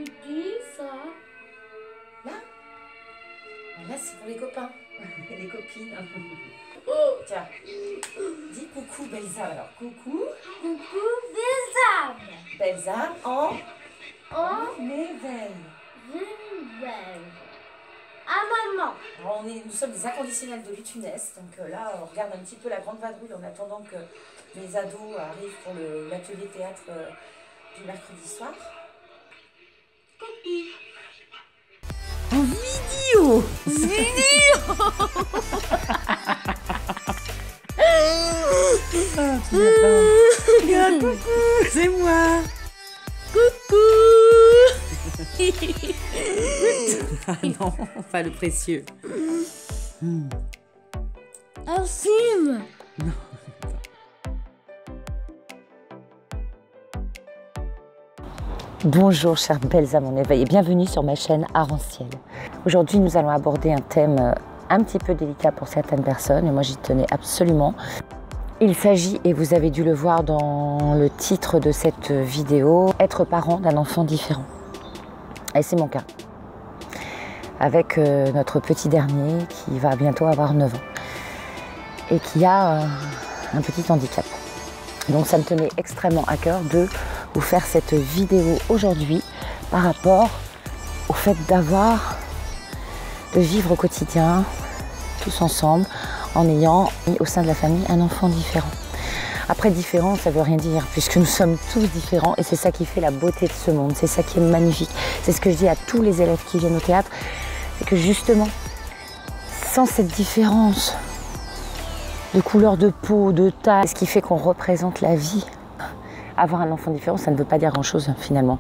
qui ça? Là? Là, c'est pour les copains et les copines. Oh. Tiens, dis coucou Belza alors. Coucou. Coucou Belza. Belza en Oh, éveil. Zinbel. À maman. Alors, nous sommes des inconditionnels de l'UTUNES, donc là on regarde un petit peu la grande vadrouille en attendant que les ados arrivent pour l'atelier théâtre du mercredi soir. En vidéo. Regarde, coucou, c'est moi. Coucou. Ah non, pas le précieux. Un film. Bonjour chère Belza mon éveil et bienvenue sur ma chaîne Aranciel. Aujourd'hui nous allons aborder un thème un petit peu délicat pour certaines personnes et moi j'y tenais absolument. Il s'agit, et vous avez dû le voir dans le titre de cette vidéo, être parent d'un enfant différent. Et c'est mon cas. Avec notre petit dernier qui va bientôt avoir 9 ans et qui a un petit handicap. Donc ça me tenait extrêmement à cœur de vous faire cette vidéo aujourd'hui par rapport au fait de vivre au quotidien tous ensemble en ayant au sein de la famille un enfant différent. Après différent, ça ne veut rien dire puisque nous sommes tous différents et c'est ça qui fait la beauté de ce monde, c'est ça qui est magnifique. C'est ce que je dis à tous les élèves qui viennent au théâtre, c'est que justement, sans cette différence de couleur de peau, de taille, ce qui fait qu'on représente la vie. Avoir un enfant différent, ça ne veut pas dire grand-chose finalement.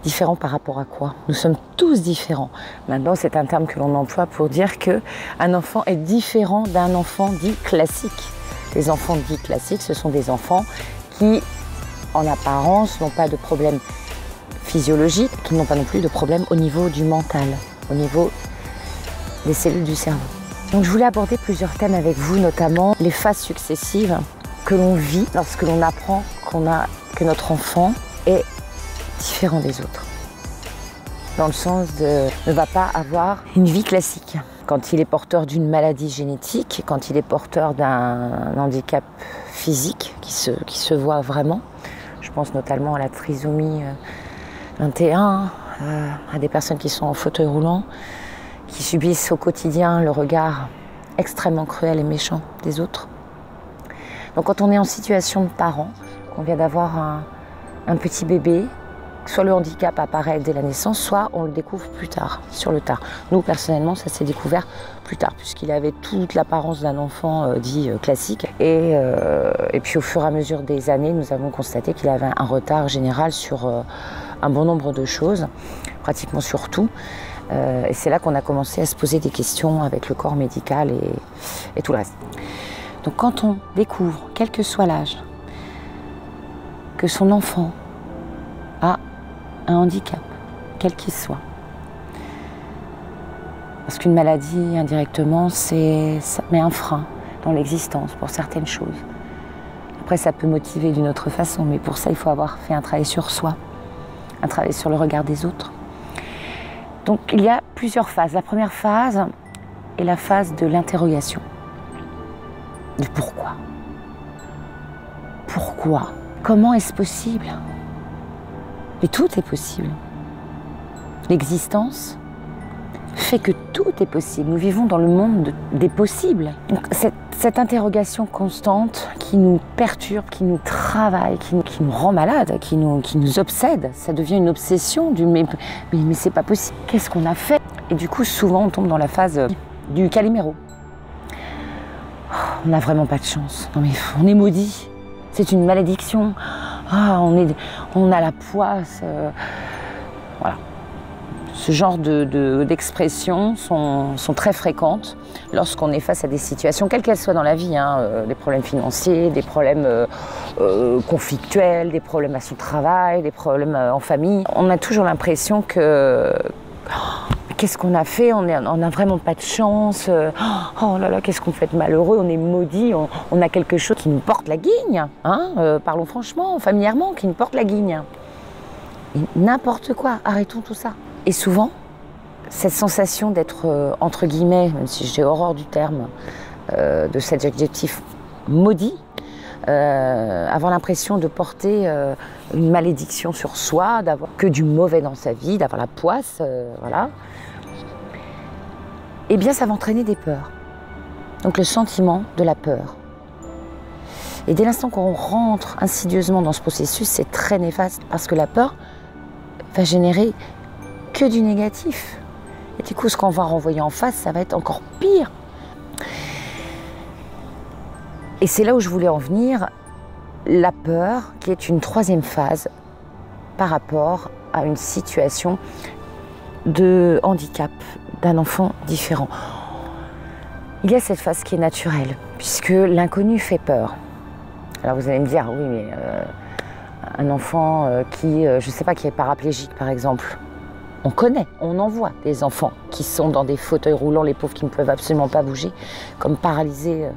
Différent par rapport à quoi? Nous sommes tous différents. Maintenant, c'est un terme que l'on emploie pour dire qu'un enfant est différent d'un enfant dit classique. Les enfants dits classiques, ce sont des enfants qui, en apparence, n'ont pas de problème physiologique, qui n'ont pas non plus de problème au niveau du mental, au niveau des cellules du cerveau. Donc je voulais aborder plusieurs thèmes avec vous, notamment les phases successives que l'on vit lorsque l'on apprend que notre enfant est différent des autres. Dans le sens ne va pas avoir une vie classique. Quand il est porteur d'une maladie génétique, quand il est porteur d'un handicap physique qui se voit vraiment, je pense notamment à la trisomie 21, à des personnes qui sont en fauteuil roulant, qui subissent au quotidien le regard extrêmement cruel et méchant des autres. Donc quand on est en situation de parent, qu'on vient d'avoir un petit bébé, soit le handicap apparaît dès la naissance, soit on le découvre plus tard, sur le tard. Nous, personnellement, ça s'est découvert plus tard, puisqu'il avait toute l'apparence d'un enfant dit classique. Et puis au fur et à mesure des années, nous avons constaté qu'il avait un retard général sur un bon nombre de choses, pratiquement sur tout. Et c'est là qu'on a commencé à se poser des questions avec le corps médical et tout le reste. Donc quand on découvre, quel que soit l'âge, que son enfant a un handicap, quel qu'il soit, parce qu'une maladie, indirectement, ça met un frein dans l'existence pour certaines choses. Après, ça peut motiver d'une autre façon, mais pour ça, il faut avoir fait un travail sur soi, un travail sur le regard des autres. Donc il y a plusieurs phases. La première phase est la phase de l'interrogation. Du pourquoi. Pourquoi? Comment est-ce possible? Mais tout est possible. L'existence fait que tout est possible. Nous vivons dans le monde des possibles. Donc cette interrogation constante qui nous perturbe, qui nous travaille, qui nous rend malade, qui nous obsède, ça devient une obsession du mais c'est pas possible. Qu'est-ce qu'on a fait? Et du coup, souvent, on tombe dans la phase du Calimero. Oh, on n'a vraiment pas de chance. Non mais on est maudit. C'est une malédiction. Ah, on a la poisse. Voilà. Ce genre d'expressions sont très fréquentes lorsqu'on est face à des situations, quelles qu'elles soient dans la vie, des problèmes financiers, des problèmes conflictuels, des problèmes à son travail, des problèmes en famille. On a toujours l'impression que qu'est-ce qu'on a fait? On n'a vraiment pas de chance. Oh là là, qu'est-ce qu'on fait de malheureux? On est maudit. On a quelque chose qui nous porte la guigne. Parlons franchement, familièrement, qui nous porte la guigne. n'importe quoi, arrêtons tout ça. Et souvent, cette sensation d'être, entre guillemets, même si j'ai horreur du terme, de cet adjectif maudit, avoir l'impression de porter une malédiction sur soi, d'avoir que du mauvais dans sa vie, d'avoir la poisse, voilà, eh bien ça va entraîner des peurs. Donc le sentiment de la peur. Et dès l'instant qu'on rentre insidieusement dans ce processus, c'est très néfaste parce que la peur va générer que du négatif. Et du coup, ce qu'on va renvoyer en face, ça va être encore pire. Et c'est là où je voulais en venir, la peur qui est une troisième phase par rapport à une situation de handicap d'un enfant différent. Il y a cette phase qui est naturelle, puisque l'inconnu fait peur. Alors vous allez me dire, oui, mais un enfant qui, je ne sais pas, qui est paraplégique par exemple, on connaît, on en voit des enfants qui sont dans des fauteuils roulants, les pauvres qui ne peuvent absolument pas bouger, comme paralysés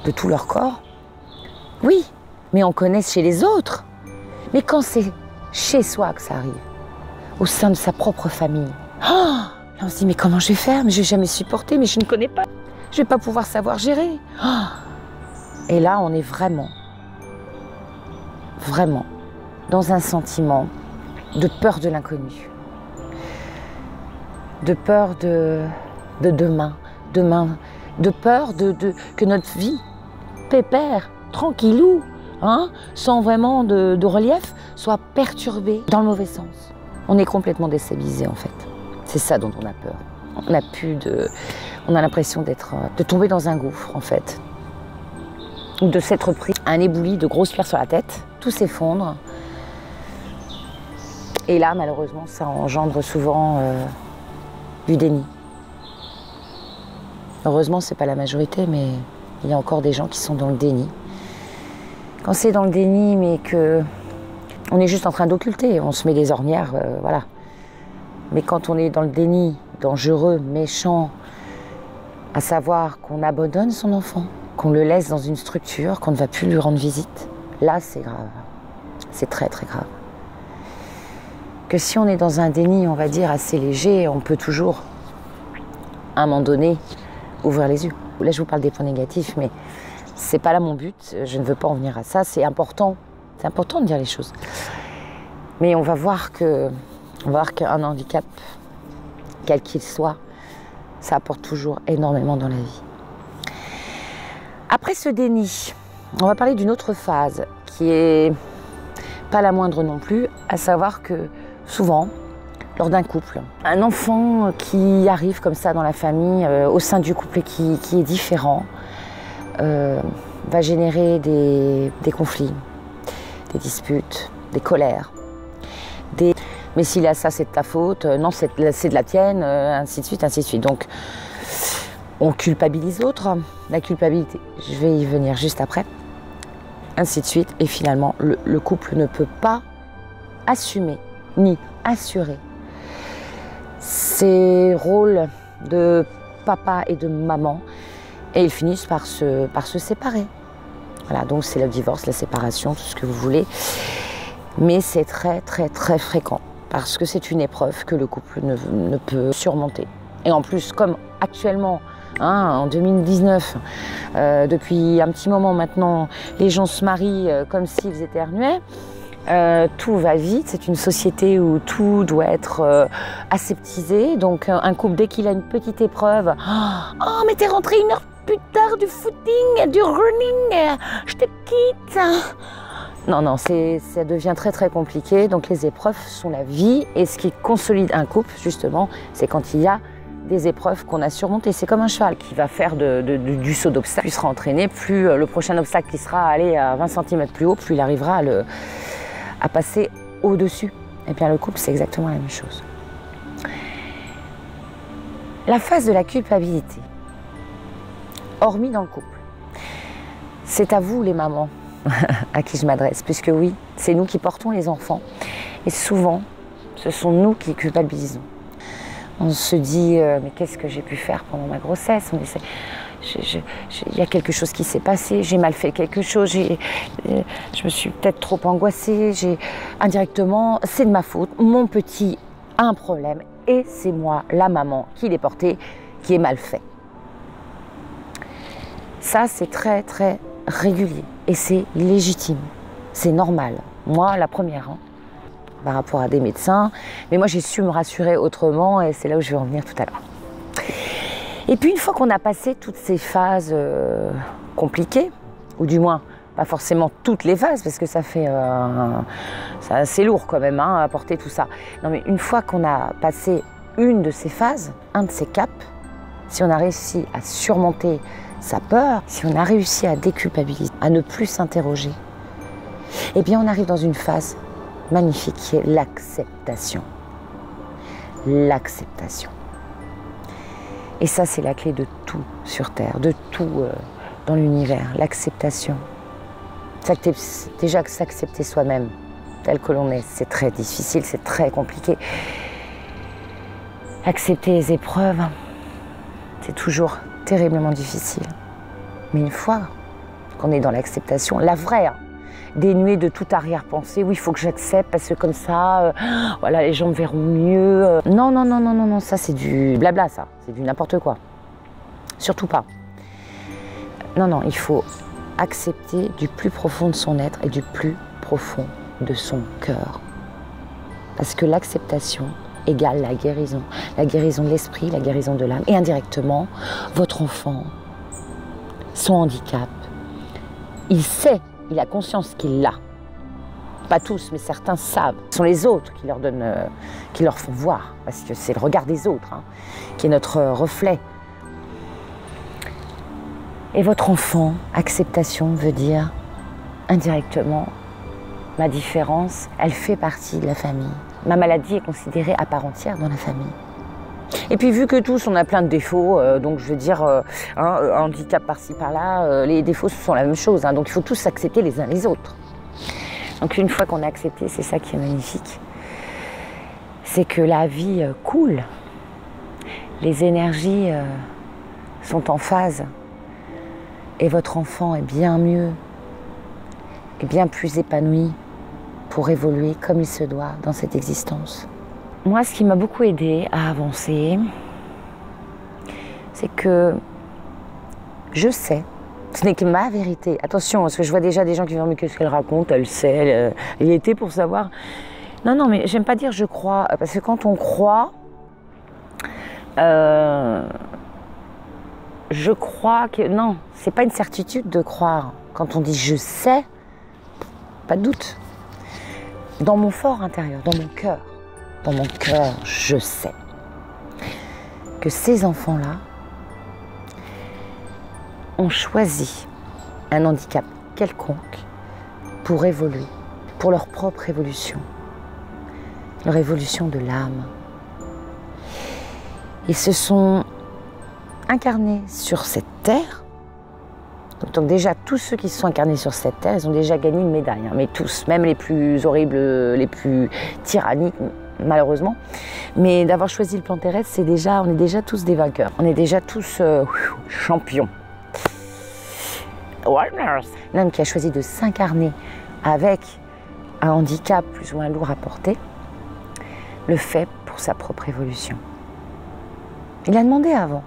de tout leur corps. Oui, mais on connaît chez les autres. Mais quand c'est chez soi que ça arrive, au sein de sa propre famille, oh, là on se dit, mais comment je vais faire? Mais je ne vais jamais supporter, mais je ne connais pas. Je ne vais pas pouvoir savoir gérer. Oh. Et là, on est vraiment dans un sentiment de peur de l'inconnu. De peur de demain, de peur que notre vie, pépère, tranquillou, hein, sans vraiment de relief, soit perturbée dans le mauvais sens. On est complètement déstabilisé en fait. C'est ça dont on a peur. On a l'impression de tomber dans un gouffre en fait. Ou de s'être pris un éboulis de grosses pierres sur la tête, tout s'effondre. Et là, malheureusement, ça engendre souvent du déni. Heureusement, c'est pas la majorité, mais il y a encore des gens qui sont dans le déni. Quand c'est dans le déni, mais que on est juste en train d'occulter, on se met des ornières, voilà. Mais quand on est dans le déni, dangereux, méchant, à savoir qu'on abandonne son enfant, qu'on le laisse dans une structure, qu'on ne va plus lui rendre visite, là c'est grave. C'est très très grave. Que si on est dans un déni, on va dire, assez léger, on peut toujours, à un moment donné, ouvrir les yeux. Là je vous parle des points négatifs, mais c'est pas là mon but, je ne veux pas en venir à ça, c'est important de dire les choses. Mais on va voir qu'un handicap, quel qu'il soit, ça apporte toujours énormément dans la vie. Après ce déni, on va parler d'une autre phase qui est pas la moindre non plus, à savoir que souvent, lors d'un couple, un enfant qui arrive comme ça dans la famille, au sein du couple et qui est différent, va générer des conflits, des disputes, des colères, mais s'il a ça, c'est de ta faute, non, c'est de la tienne, ainsi de suite, ainsi de suite. Donc, on culpabilise l'autre, la culpabilité, je vais y venir juste après, ainsi de suite. Et finalement, le couple ne peut pas assumer ni assurer ses rôles de papa et de maman, et ils finissent par se séparer. Voilà, donc c'est le divorce, la séparation, tout ce que vous voulez. Mais c'est très très très fréquent, parce que c'est une épreuve que le couple ne peut surmonter. Et en plus, comme actuellement, hein, en 2019, depuis un petit moment maintenant, les gens se marient comme s'ils éternuaient, tout va vite, c'est une société où tout doit être aseptisé. Donc un couple, dès qu'il a une petite épreuve, « Oh, mais t'es rentré 1 heure plus tard du footing, du running, je te quitte !» Non, ça devient très très compliqué. Donc les épreuves sont la vie, et ce qui consolide un couple, justement, c'est quand il y a des épreuves qu'on a surmontées. C'est comme un cheval qui va faire du saut d'obstacle. Plus il sera entraîné, plus le prochain obstacle qui sera allé à 20 cm plus haut, plus il arrivera à passer au-dessus. Et bien le couple, c'est exactement la même chose. La phase de la culpabilité, hormis dans le couple, c'est à vous les mamans à qui je m'adresse, puisque oui, c'est nous qui portons les enfants, et souvent, ce sont nous qui culpabilisons. On se dit, mais qu'est-ce que j'ai pu faire pendant ma grossesse? On essaie. il y a quelque chose qui s'est passé, j'ai mal fait quelque chose, je me suis peut-être trop angoissée, indirectement, c'est de ma faute, mon petit a un problème et c'est moi, la maman, qui l'ai porté, qui est mal fait. Ça, c'est très, très régulier et c'est légitime, c'est normal. Moi, la première, par rapport à des médecins, mais moi, j'ai su me rassurer autrement et c'est là où je vais en venir tout à l'heure. Et puis, une fois qu'on a passé toutes ces phases compliquées, ou du moins, pas forcément toutes les phases, parce que ça fait c'est assez lourd quand même à porter tout ça. Non, mais une fois qu'on a passé une de ces phases, un de ces caps, si on a réussi à surmonter sa peur, si on a réussi à déculpabiliser, à ne plus s'interroger, eh bien on arrive dans une phase magnifique qui est l'acceptation. L'acceptation. Et ça, c'est la clé de tout sur Terre, de tout dans l'univers, l'acceptation. Déjà que s'accepter soi-même, tel que l'on est, c'est très difficile, c'est très compliqué. Accepter les épreuves, c'est toujours terriblement difficile. Mais une fois qu'on est dans l'acceptation, la vraie, dénuée de toute arrière-pensée, oui, il faut que j'accepte parce que comme ça, voilà, les gens me verront mieux. Non, non, non, non, non, non, ça c'est du blabla, ça, c'est du n'importe quoi. Surtout pas. Non, non, il faut accepter du plus profond de son être et du plus profond de son cœur. Parce que l'acceptation égale la guérison de l'esprit, la guérison de l'âme, et indirectement, votre enfant, son handicap, il sait, il a conscience qu'il l'a. Pas tous, mais certains savent. Ce sont les autres qui leur donnent, qui leur font voir, parce que c'est le regard des autres, qui est notre reflet. Et votre enfant, acceptation veut dire, indirectement, ma différence, elle fait partie de la famille. Ma maladie est considérée à part entière dans la famille. Et puis vu que tous on a plein de défauts, donc je veux dire, un handicap par-ci par-là, les défauts ce sont la même chose, donc il faut tous s'accepter les uns les autres. Donc une fois qu'on a accepté, c'est ça qui est magnifique. C'est que la vie coule, les énergies sont en phase, et votre enfant est bien mieux, et bien plus épanoui pour évoluer comme il se doit dans cette existence. Moi, ce qui m'a beaucoup aidée à avancer, c'est que je sais, ce n'est que ma vérité. Attention, parce que je vois déjà des gens qui vont me dire mais qu'est-ce qu'elle raconte, elle sait, elle y était pour savoir. Non, non, mais j'aime pas dire je crois, parce que quand on croit, je crois que non, c'est pas une certitude de croire. Quand on dit je sais, pas de doute. Dans mon fort intérieur, dans mon cœur, je sais que ces enfants-là ont choisi un handicap quelconque pour évoluer, pour leur propre évolution, leur évolution de l'âme. Ils se sont incarnés sur cette terre. Donc déjà, tous ceux qui se sont incarnés sur cette terre, ils ont déjà gagné une médaille. Mais tous, même les plus horribles, les plus tyranniques, malheureusement. Mais d'avoir choisi le plan terrestre, on est déjà tous des vainqueurs. On est déjà tous champions. L'homme qui a choisi de s'incarner avec un handicap plus ou moins lourd à porter, le fait pour sa propre évolution. Il a demandé avant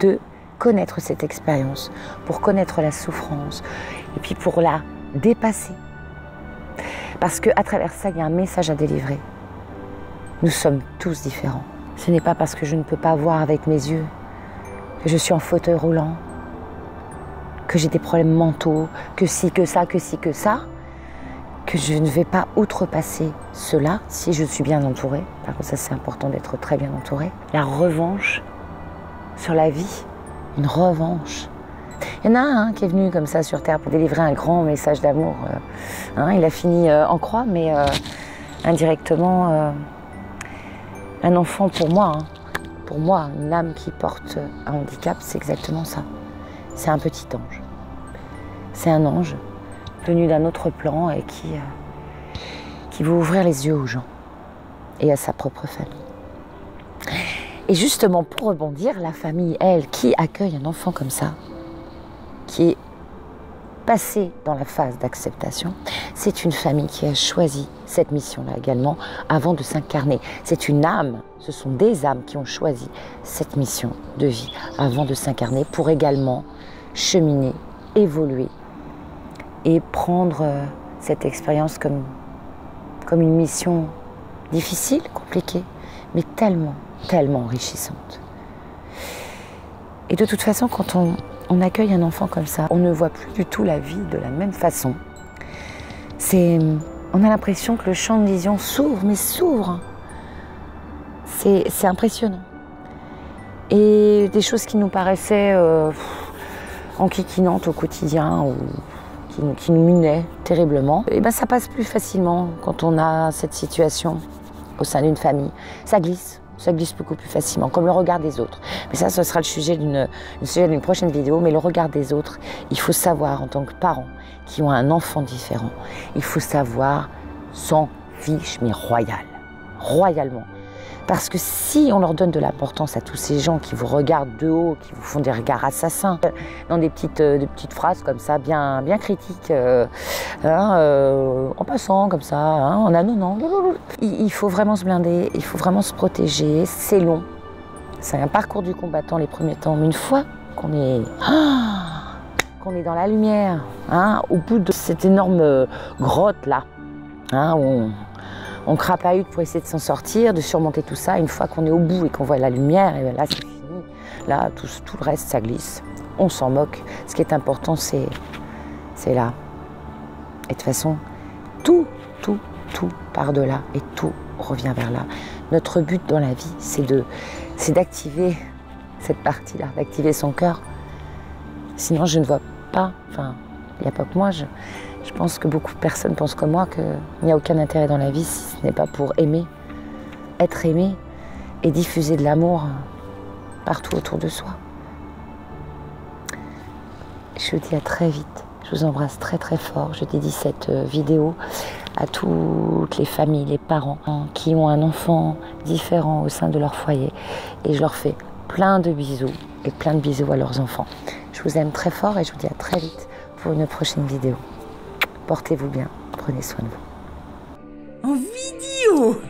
de connaître cette expérience, pour connaître la souffrance, et puis pour la dépasser. Parce qu'à travers ça, il y a un message à délivrer. Nous sommes tous différents. Ce n'est pas parce que je ne peux pas voir avec mes yeux, que je suis en fauteuil roulant, que j'ai des problèmes mentaux, que ci, que ça, que ci, que ça, que je ne vais pas outrepasser cela si je suis bien entourée. Par contre, ça c'est important d'être très bien entourée. La revanche sur la vie, une revanche. Il y en a un qui est venu comme ça sur Terre pour délivrer un grand message d'amour. Il a fini en croix, mais indirectement, un enfant pour moi, une âme qui porte un handicap, c'est exactement ça. C'est un petit ange. C'est un ange venu d'un autre plan et qui veut ouvrir les yeux aux gens et à sa propre famille. Et justement, pour rebondir, la famille, elle, qui accueille un enfant comme ça, qui est passé dans la phase d'acceptation, c'est une famille qui a choisi cette mission-là également avant de s'incarner. C'est une âme, ce sont des âmes qui ont choisi cette mission de vie avant de s'incarner pour également cheminer, évoluer et prendre cette expérience comme une mission difficile, compliquée, mais tellement, tellement enrichissante. Et de toute façon, quand on accueille un enfant comme ça, on ne voit plus du tout la vie de la même façon. On a l'impression que le champ de vision s'ouvre, mais s'ouvre. C'est impressionnant. Et des choses qui nous paraissaient enquiquinantes au quotidien, ou qui nous minaient terriblement, et ben ça passe plus facilement quand on a cette situation au sein d'une famille. Ça glisse beaucoup plus facilement, comme le regard des autres. Mais ça, ce sera le sujet d'une prochaine vidéo. Mais le regard des autres, il faut savoir, en tant que parents qui ont un enfant différent, il faut savoir s'en fiche, mais royalement. Parce que si on leur donne de l'importance à tous ces gens qui vous regardent de haut, qui vous font des regards assassins, dans des petites phrases comme ça, bien critiques, en passant comme ça, en annonnant, il faut vraiment se blinder, il faut vraiment se protéger, c'est long. C'est un parcours du combattant les premiers temps, mais une fois qu'on est dans la lumière, au bout de cette énorme grotte là, où on crapahute pour essayer de s'en sortir, de surmonter tout ça. Une fois qu'on est au bout et qu'on voit la lumière, et là c'est fini. Là, tout le reste, ça glisse. On s'en moque. Ce qui est important, c'est là. Et de toute façon, tout part de là et tout revient vers là. Notre but dans la vie, c'est d'activer cette partie-là, d'activer son cœur. Sinon, je ne vois pas, enfin, il n'y a pas que moi, je pense que beaucoup de personnes pensent comme moi qu'il n'y a aucun intérêt dans la vie si ce n'est pas pour aimer, être aimé et diffuser de l'amour partout autour de soi. Je vous dis à très vite. Je vous embrasse très très fort. Je dédie cette vidéo à toutes les familles, les parents qui ont un enfant différent au sein de leur foyer. Et je leur fais plein de bisous et plein de bisous à leurs enfants. Je vous aime très fort et je vous dis à très vite pour une prochaine vidéo. Portez-vous bien, prenez soin de vous. En vidéo.